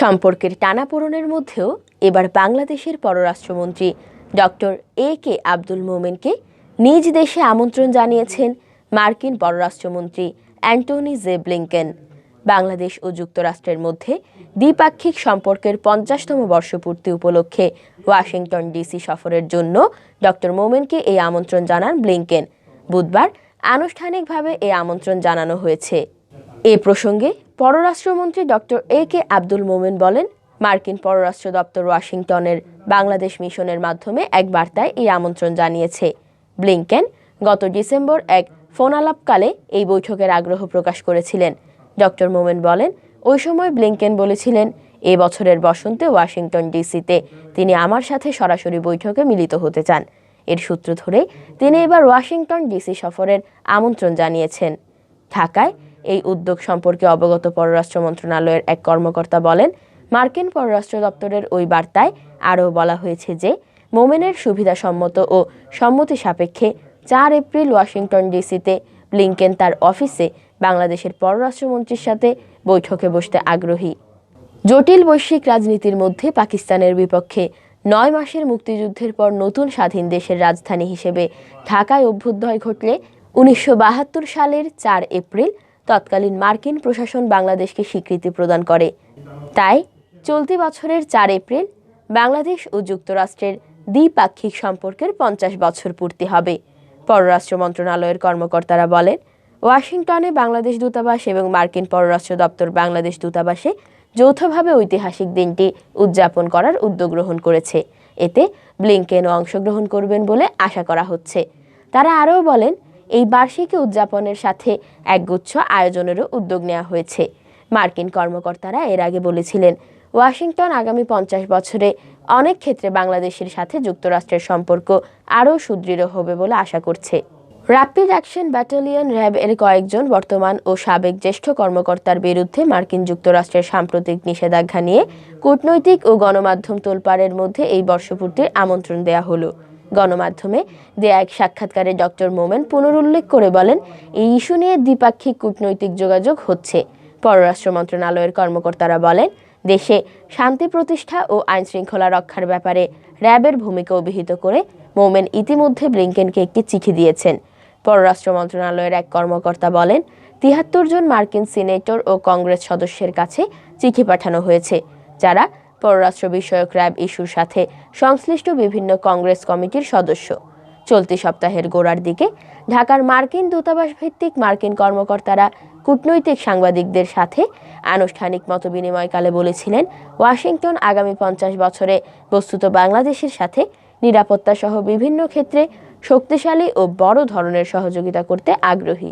সম্পর্কের টানাপোড়েনের মধ্যেও এবার বাংলাদেশের পররাষ্ট্রমন্ত্রী ডক্টর এ.কে আব্দুল মোমেনকে নিজ দেশে আমন্ত্রণ জানিয়েছেন মার্কিন পররাষ্ট্রমন্ত্রী অ্যান্টনি জে ব্লিংকেন। বাংলাদেশ ও যুক্তরাষ্ট্রের মধ্যে দ্বিপাক্ষিক সম্পর্কের ৫০তম বর্ষপূর্তি উপলক্ষে ওয়াশিংটন ডিসি সফরের জন্য ডক্টর মোমেনকে এই আমন্ত্রণ জানান ব্লিংকেন। বুধবার আনুষ্ঠানিকভাবে এই আমন্ত্রণ জানানো হয়েছে। এ প্রসঙ্গে পররাষ্ট্রমন্ত্রী ডক্টর এ.কে আব্দুল মোমেন বলেন, মার্কিন পররাষ্ট্র দপ্তর ওয়াশিংটনের বাংলাদেশ মিশনের মাধ্যমে এক বার্তায় এই আমন্ত্রণ জানিয়েছে। ব্লিংকেন গত ডিসেম্বর এক ফোনালাপকালে এই বৈঠকের আগ্রহ প্রকাশ করেছিলেন। ডক্টর মোমেন বলেন, ওই সময় ব্লিংকেন বলেছিলেন, এ বছরের বসন্তে ওয়াশিংটন ডিসিতে তিনি আমার সাথে সরাসরি বৈঠকে মিলিত হতে চান। এর সূত্র ধরেই তিনি এবার ওয়াশিংটন ডিসি সফরের আমন্ত্রণ জানিয়েছেন। ঢাকায় এই উদ্যোগ সম্পর্কে অবগত পররাষ্ট্র মন্ত্রণালয়ের এক কর্মকর্তা বলেন, মার্কিন পররাষ্ট্র দপ্তরের ওই বার্তায় আরও বলা হয়েছে যে মোমেনের সুবিধাসম্মত ও সম্মতি সাপেক্ষে ৪ এপ্রিল ওয়াশিংটন ডিসিতে ব্লিংকেন তার অফিসে বাংলাদেশের পররাষ্ট্রমন্ত্রীর সাথে বৈঠকে বসতে আগ্রহী। জটিল বৈশ্বিক রাজনীতির মধ্যে পাকিস্তানের বিপক্ষে ৯ মাসের মুক্তিযুদ্ধের পর নতুন স্বাধীন দেশের রাজধানী হিসেবে ঢাকায় অভ্যুদয় ঘটলে ১৯৭২ সালের ৪ এপ্রিল তৎকালীন মার্কিন প্রশাসন বাংলাদেশকে স্বীকৃতি প্রদান করে। তাই চলতি বছরের ৪ এপ্রিল বাংলাদেশ ও যুক্তরাষ্ট্রের দ্বিপাক্ষিক সম্পর্কের ৫০ বছর পূর্তি হবে। পররাষ্ট্র মন্ত্রণালয়ের কর্মকর্তারা বলেন, ওয়াশিংটনে বাংলাদেশ দূতাবাস এবং মার্কিন পররাষ্ট্র দপ্তর বাংলাদেশ দূতাবাসে যৌথভাবে ঐতিহাসিক দিনটি উদযাপন করার উদ্যোগ গ্রহণ করেছে। এতে ব্লিংকেনও অংশগ্রহণ করবেন বলে আশা করা হচ্ছে। তারা আরও বলেন, এই বার্ষিকী উদযাপনের সাথে একগুচ্ছ আয়োজনেরও উদ্যোগ নেওয়া হয়েছে। মার্কিন কর্মকর্তারা এর আগে বলেছিলেন, ওয়াশিংটন আগামী ৫০ বছরে অনেক ক্ষেত্রে বাংলাদেশের সাথে যুক্তরাষ্ট্রের সম্পর্ক আরও সুদৃঢ় হবে বলে আশা করছে। র্যাপিড অ্যাকশন ব্যাটালিয়ন র্যাব এর কয়েকজন বর্তমান ও সাবেক জ্যেষ্ঠ কর্মকর্তার বিরুদ্ধে মার্কিন যুক্তরাষ্ট্রের সাম্প্রতিক নিষেধাজ্ঞা নিয়ে কূটনৈতিক ও গণমাধ্যম তোলপাড়ের মধ্যে এই বর্ষপূর্তির আমন্ত্রণ দেয়া হলো। গণমাধ্যমে দেয়া এক সাক্ষাৎকারে ডক্টর মোমেন পুনরুল্লেখ করে বলেন, এই ইস্যু নিয়ে দ্বিপাক্ষিক কূটনৈতিক যোগাযোগ হচ্ছে। পররাষ্ট্র মন্ত্রণালয়ের কর্মকর্তারা বলেন, দেশে শান্তি প্রতিষ্ঠা ও আইনশৃঙ্খলা রক্ষার ব্যাপারে র্যাবের ভূমিকা অভিহিত করে মোমেন ইতিমধ্যে ব্লিংকেনকে একটি চিঠি দিয়েছেন। পররাষ্ট্র মন্ত্রণালয়ের এক কর্মকর্তা বলেন, ৭৩ জন মার্কিন সিনেটর ও কংগ্রেস সদস্যের কাছে চিঠি পাঠানো হয়েছে, যারা পররাষ্ট্র বিষয়ক র্যাব ইস্যুর সাথে সংশ্লিষ্ট বিভিন্ন কংগ্রেস কমিটির সদস্য। চলতি সপ্তাহের গোড়ার দিকে ঢাকার মার্কিন দূতাবাস ভিত্তিক মার্কিন কর্মকর্তারা কূটনৈতিক সাংবাদিকদের সাথে আনুষ্ঠানিক মতবিনিময়কালে বলেছিলেন, ওয়াশিংটন আগামী ৫০ বছরে বস্তুত বাংলাদেশের সাথে নিরাপত্তা সহ বিভিন্ন ক্ষেত্রে শক্তিশালী ও বড় ধরনের সহযোগিতা করতে আগ্রহী।